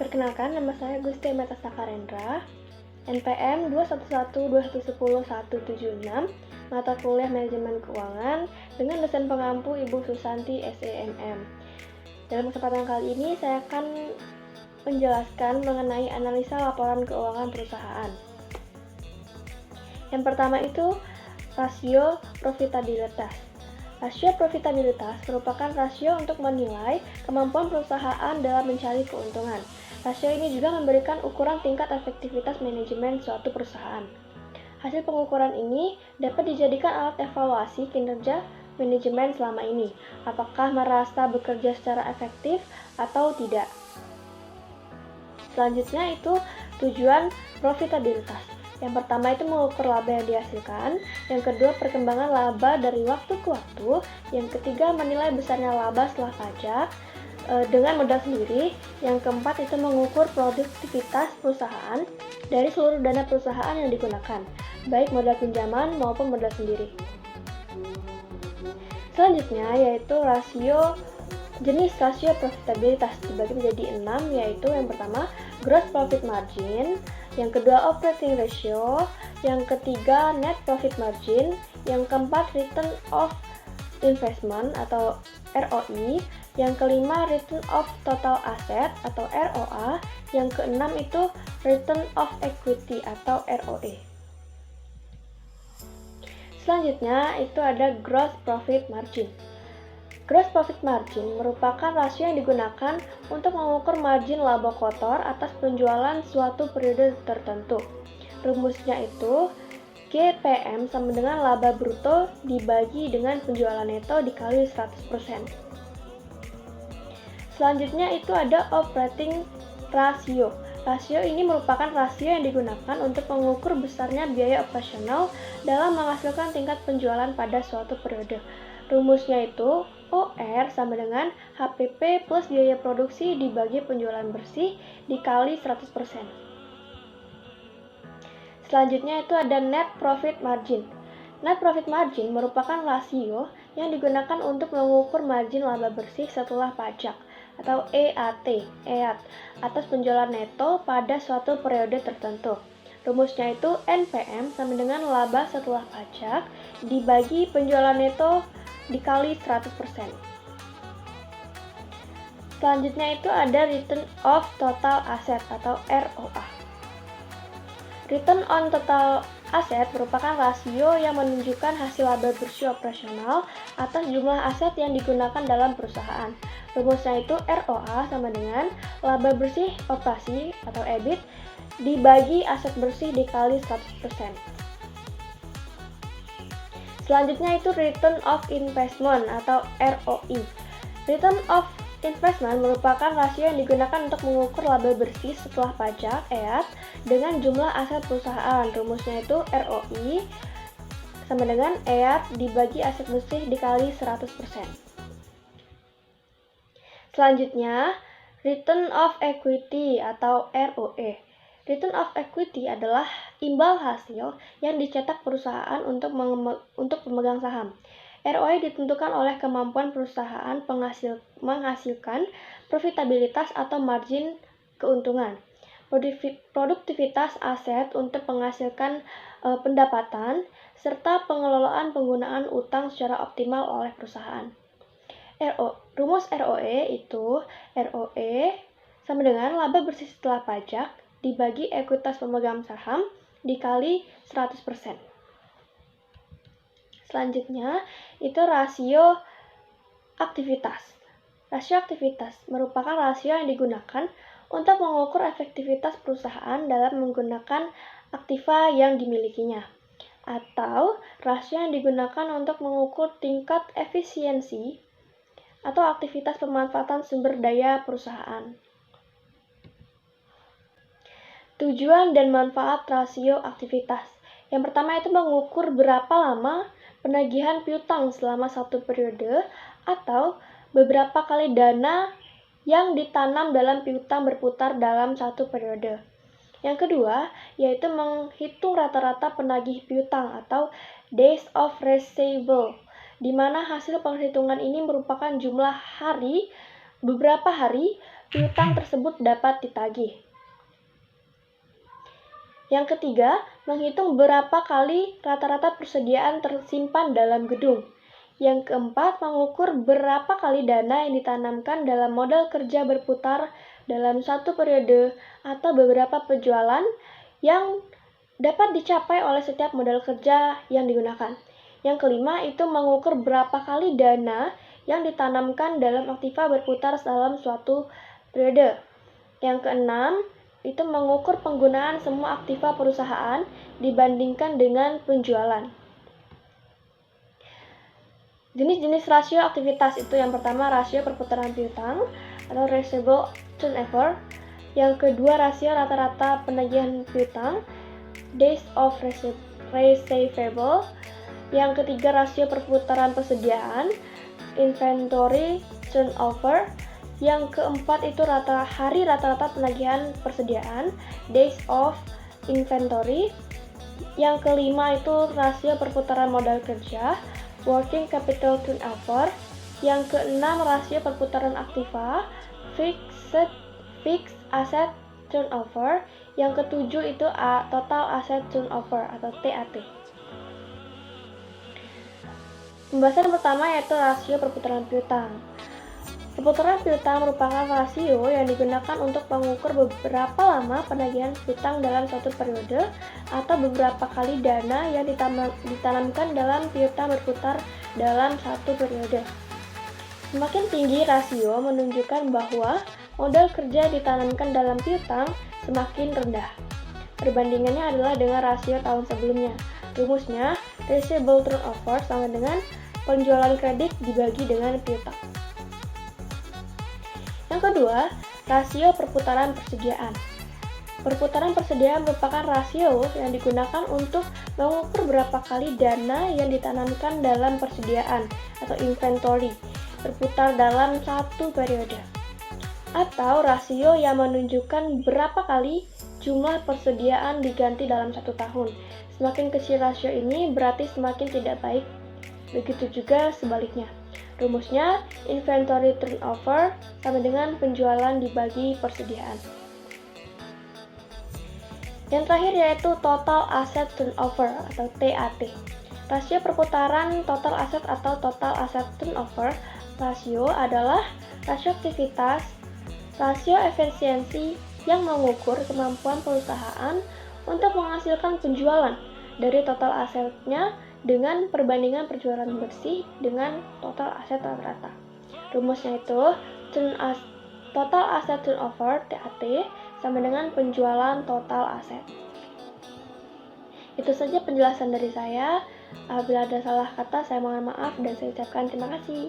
Perkenalkan, nama saya Gusti Metas Sakarendra, NPM 2112110-176, mata kuliah Manajemen Keuangan dengan dosen pengampu Ibu Susanti SEMM. Dalam kesempatan kali ini saya akan menjelaskan mengenai analisa laporan keuangan perusahaan. Yang pertama itu rasio profitabilitas. Rasio profitabilitas merupakan rasio untuk menilai kemampuan perusahaan dalam mencari keuntungan. Rasio ini juga memberikan ukuran tingkat efektivitas manajemen suatu perusahaan. Hasil pengukuran ini dapat dijadikan alat evaluasi kinerja manajemen selama ini, apakah merasa bekerja secara efektif atau tidak. Selanjutnya itu tujuan profitabilitas. Yang pertama itu mengukur laba yang dihasilkan, yang kedua perkembangan laba dari waktu ke waktu, yang ketiga menilai besarnya laba setelah pajak dengan modal sendiri, yang keempat itu mengukur produktivitas perusahaan dari seluruh dana perusahaan yang digunakan, baik modal pinjaman maupun modal sendiri. Selanjutnya yaitu jenis rasio profitabilitas dibagi menjadi 6, yaitu yang pertama gross profit margin, yang kedua operating ratio, yang ketiga net profit margin, yang keempat return of investment atau ROI, yang kelima return of total asset atau ROA, yang keenam itu return of equity atau ROE. Selanjutnya itu ada gross profit margin. Gross profit margin merupakan rasio yang digunakan untuk mengukur margin laba kotor atas penjualan suatu periode tertentu. Rumusnya itu GPM sama dengan laba bruto dibagi dengan penjualan neto dikali 100%. Selanjutnya itu ada operating ratio. Rasio ini merupakan rasio yang digunakan untuk mengukur besarnya biaya operasional dalam menghasilkan tingkat penjualan pada suatu periode. Rumusnya itu OR sama dengan HPP plus biaya produksi dibagi penjualan bersih dikali 100%. Selanjutnya itu ada net profit margin. Net profit margin merupakan rasio yang digunakan untuk mengukur margin laba bersih setelah pajak atau EAT atas penjualan neto pada suatu periode tertentu. Rumusnya itu NPM sama dengan laba setelah pajak dibagi penjualan neto dikali 100%. Selanjutnya itu ada return of total asset atau ROA. Return on total asset merupakan rasio yang menunjukkan hasil laba bersih operasional atas jumlah aset yang digunakan dalam perusahaan. Rumusnya itu ROA sama dengan laba bersih operasi atau EBIT dibagi aset bersih dikali 100%. Selanjutnya itu return of investment atau ROI. Return of investment merupakan rasio yang digunakan untuk mengukur laba bersih setelah pajak (EAT) dengan jumlah aset perusahaan. Rumusnya itu ROI sama dengan EAT dibagi aset bersih dikali 100%. Selanjutnya, return of equity atau ROE. Return of equity adalah imbal hasil yang dicetak perusahaan untuk pemegang saham. ROE ditentukan oleh kemampuan perusahaan menghasilkan profitabilitas atau margin keuntungan, produktivitas aset untuk menghasilkan pendapatan, serta pengelolaan penggunaan utang secara optimal oleh perusahaan. Rumus ROE itu ROE sama dengan laba bersih setelah pajak dibagi ekuitas pemegang saham dikali 100%. Selanjutnya itu rasio aktivitas. Rasio aktivitas merupakan rasio yang digunakan untuk mengukur efektivitas perusahaan dalam menggunakan aktiva yang dimilikinya, atau rasio yang digunakan untuk mengukur tingkat efisiensi atau aktivitas pemanfaatan sumber daya perusahaan. Tujuan dan manfaat rasio aktivitas. Yang pertama itu mengukur berapa lama penagihan piutang selama satu periode atau beberapa kali dana yang ditanam dalam piutang berputar dalam satu periode. Yang kedua, yaitu menghitung rata-rata penagih piutang atau days of receivable, di mana hasil penghitungan ini merupakan jumlah hari, beberapa hari piutang tersebut dapat ditagih. Yang ketiga, menghitung berapa kali rata-rata persediaan tersimpan dalam gedung. Yang keempat, mengukur berapa kali dana yang ditanamkan dalam modal kerja berputar dalam satu periode atau beberapa penjualan yang dapat dicapai oleh setiap modal kerja yang digunakan. Yang kelima, itu mengukur berapa kali dana yang ditanamkan dalam aktiva berputar dalam suatu periode. Yang keenam, itu mengukur penggunaan semua aktiva perusahaan dibandingkan dengan penjualan. Jenis-jenis rasio aktivitas itu yang pertama rasio perputaran piutang atau receivable turnover. Yang kedua rasio rata-rata penagihan piutang, days of receivable. Yang ketiga rasio perputaran persediaan, inventory turnover. Yang keempat itu hari rata-rata penagihan persediaan, days of inventory. Yang kelima itu rasio perputaran modal kerja, working capital turnover. Yang keenam rasio perputaran aktiva, fixed asset turnover. Yang ketujuh itu total asset turnover atau TAT. Pembahasan pertama yaitu rasio perputaran piutang. Perputaran piutang merupakan rasio yang digunakan untuk mengukur beberapa lama penagihan piutang dalam suatu periode atau beberapa kali dana yang ditanamkan dalam piutang berputar dalam satu periode. Semakin tinggi rasio menunjukkan bahwa modal kerja ditanamkan dalam piutang semakin rendah. Perbandingannya adalah dengan rasio tahun sebelumnya. Rumusnya, receivable turnover sama dengan penjualan kredit dibagi dengan piutang. Yang kedua, rasio perputaran persediaan. Perputaran persediaan merupakan rasio yang digunakan untuk mengukur berapa kali dana yang ditanamkan dalam persediaan atau inventory berputar dalam satu periode. Atau rasio yang menunjukkan berapa kali jumlah persediaan diganti dalam satu tahun. Semakin kecil rasio ini berarti semakin tidak baik. Begitu juga sebaliknya. Rumusnya, inventory turnover sama dengan penjualan dibagi persediaan. Yang terakhir yaitu total asset turnover atau TAT. Rasio perputaran total aset atau total asset turnover rasio adalah rasio aktivitas, rasio efisiensi yang mengukur kemampuan perusahaan untuk menghasilkan penjualan dari total asetnya dengan perbandingan penjualan bersih dengan total aset rata-rata. Rumusnya itu total asset turnover TAT sama dengan penjualan total aset. Itu saja penjelasan dari saya. Apabila ada salah kata, saya mohon maaf dan saya ucapkan terima kasih.